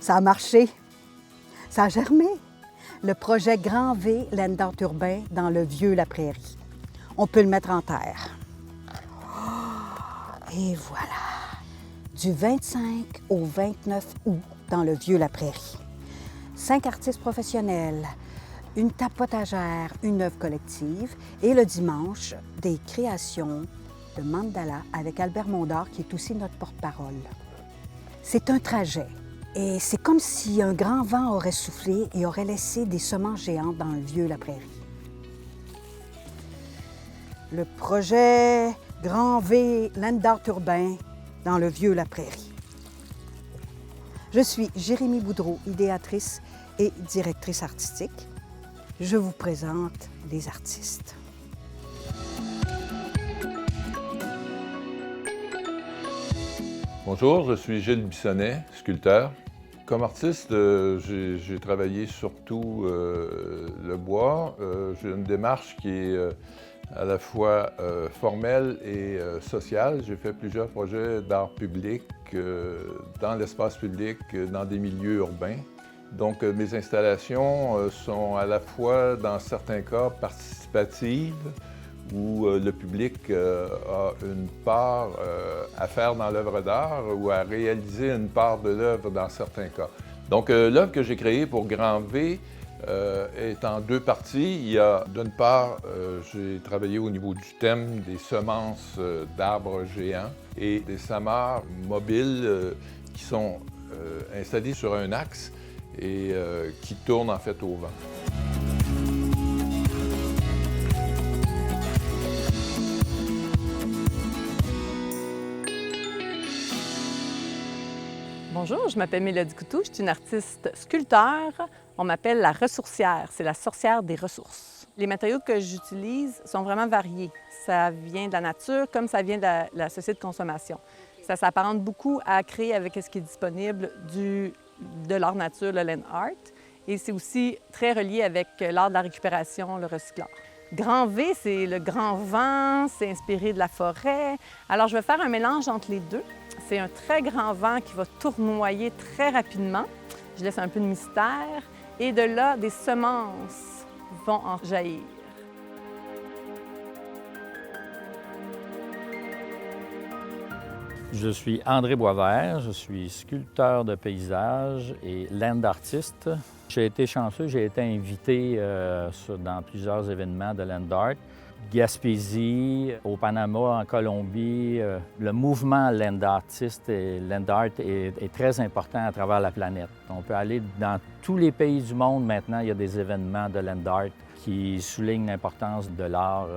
Ça a marché. Ça a germé. Le projet Grand V Land Art urbain dans le Vieux-la-Prairie. On peut le mettre en terre. Et voilà. Du 25 au 29 août dans le Vieux-la-Prairie. 5 artistes professionnels, une tapotagère, une œuvre collective et le dimanche, des créations de mandala avec Albert Mondor qui est aussi notre porte-parole. C'est un trajet. Et c'est comme si un grand vent aurait soufflé et aurait laissé des semences géantes dans le Vieux-la-Prairie. Le projet Grand V Land Art urbain dans le Vieux-la-Prairie. Je suis Jérémie Boudreau, idéatrice et directrice artistique. Je vous présente les artistes. Bonjour, je suis Gilles Bissonnet, sculpteur. Comme artiste, j'ai travaillé surtout le bois. J'ai une démarche qui est à la fois formelle et sociale. J'ai fait plusieurs projets d'art public, dans l'espace public, dans des milieux urbains. Donc mes installations sont à la fois, dans certains cas, participatives, où le public a une part à faire dans l'œuvre d'art ou à réaliser une part de l'œuvre dans certains cas. Donc l'œuvre que j'ai créée pour Grand V est en 2 parties. Il y a d'une part, j'ai travaillé au niveau du thème des semences d'arbres géants et des samarres mobiles qui sont installés sur un axe et qui tournent en fait au vent. Bonjour, je m'appelle Mélodie Coutou, je suis une artiste sculpteur. On m'appelle la ressourcière, c'est la sorcière des ressources. Les matériaux que j'utilise sont vraiment variés. Ça vient de la nature comme ça vient de la société de consommation. Ça s'apparente beaucoup à créer avec ce qui est disponible de l'art nature, le land art. Et c'est aussi très relié avec l'art de la récupération, le recyclage. Grand V, c'est le grand vent, c'est inspiré de la forêt. Alors, je vais faire un mélange entre les deux. C'est un très grand vent qui va tournoyer très rapidement. Je laisse un peu de mystère. Et de là, des semences vont en jaillir. Je suis André Boisvert, je suis sculpteur de paysage et land artiste. J'ai été chanceux, j'ai été invité dans plusieurs événements de land art. Gaspésie, au Panama, en Colombie. Le mouvement land artiste et land art est très important à travers la planète. On peut aller dans tous les pays du monde maintenant, il y a des événements de land art qui soulignent l'importance de l'art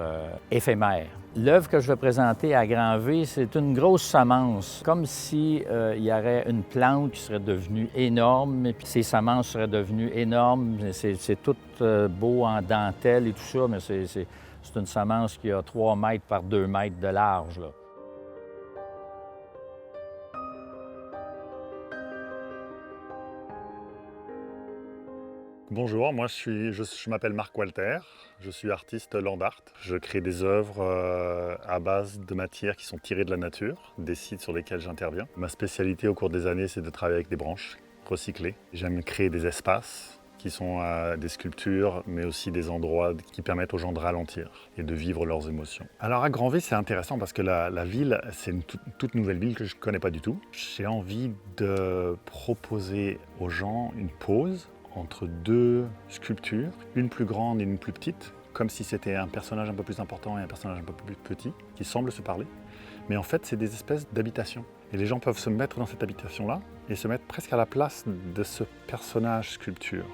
éphémère. L'œuvre que je vais présenter à Grand V, c'est une grosse semence, comme si il y aurait une plante qui serait devenue énorme, et puis ces semences seraient devenues énormes. C'est tout beau en dentelle et tout ça, mais c'est une semence qui a 3 mètres par 2 mètres de large, là. Bonjour, moi je m'appelle Marc Walter, je suis artiste land art. Je crée des œuvres à base de matières qui sont tirées de la nature, des sites sur lesquels j'interviens. Ma spécialité au cours des années, c'est de travailler avec des branches recyclées. J'aime créer des espaces qui sont des sculptures, mais aussi des endroits qui permettent aux gens de ralentir et de vivre leurs émotions. Alors à Grand V, c'est intéressant parce que la ville, c'est une toute nouvelle ville que je ne connais pas du tout. J'ai envie de proposer aux gens une pause entre 2 sculptures, une plus grande et une plus petite, comme si c'était un personnage un peu plus important et un personnage un peu plus petit, qui semblent se parler. Mais en fait, c'est des espèces d'habitations. Et les gens peuvent se mettre dans cette habitation-là et se mettre presque à la place de ce personnage sculpture.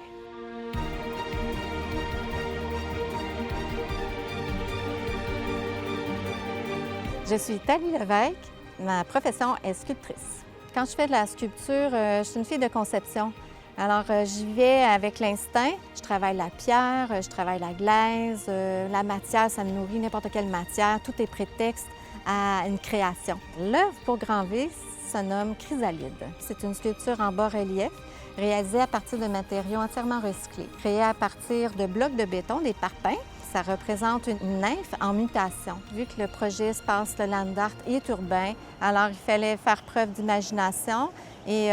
Je suis Thalie Levesque. Ma profession est sculptrice. Quand je fais de la sculpture, je suis une fille de conception. Alors, j'y vais avec l'instinct. Je travaille la pierre, je travaille la glaise, la matière, ça me nourrit, n'importe quelle matière. Tout est prétexte à une création. L'œuvre pour Grand V se nomme Chrysalide. C'est une sculpture en bas-relief réalisée à partir de matériaux entièrement recyclés, créée à partir de blocs de béton, des parpaings. Ça représente une nymphe en mutation. Vu que le projet se passe, le land art est urbain, alors il fallait faire preuve d'imagination et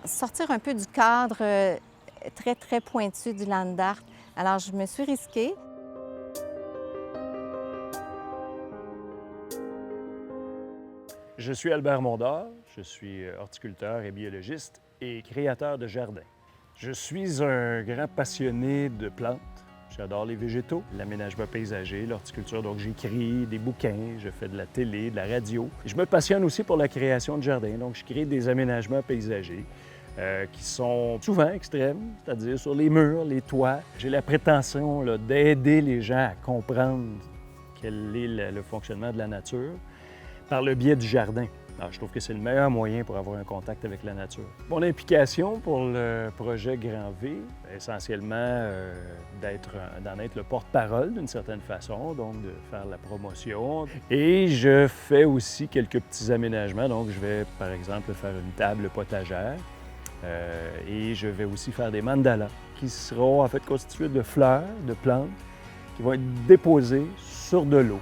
sortir un peu du cadre très, très pointu du land art. Alors, je me suis risquée. Je suis Albert Mondor, je suis horticulteur et biologiste et créateur de jardins. Je suis un grand passionné de plantes. J'adore les végétaux, l'aménagement paysager, l'horticulture. Donc, j'écris des bouquins, je fais de la télé, de la radio. Je me passionne aussi pour la création de jardins. Donc, je crée des aménagements paysagers qui sont souvent extrêmes, c'est-à-dire sur les murs, les toits. J'ai la prétention d'aider les gens à comprendre quel est le fonctionnement de la nature par le biais du jardin. Alors, je trouve que c'est le meilleur moyen pour avoir un contact avec la nature. Mon implication pour le projet Grand V, essentiellement d'en être le porte-parole d'une certaine façon, donc de faire la promotion. Et je fais aussi quelques petits aménagements. Donc, je vais, par exemple, faire une table potagère. Et je vais aussi faire des mandalas qui seront en fait constitués de fleurs, de plantes, qui vont être déposées sur de l'eau.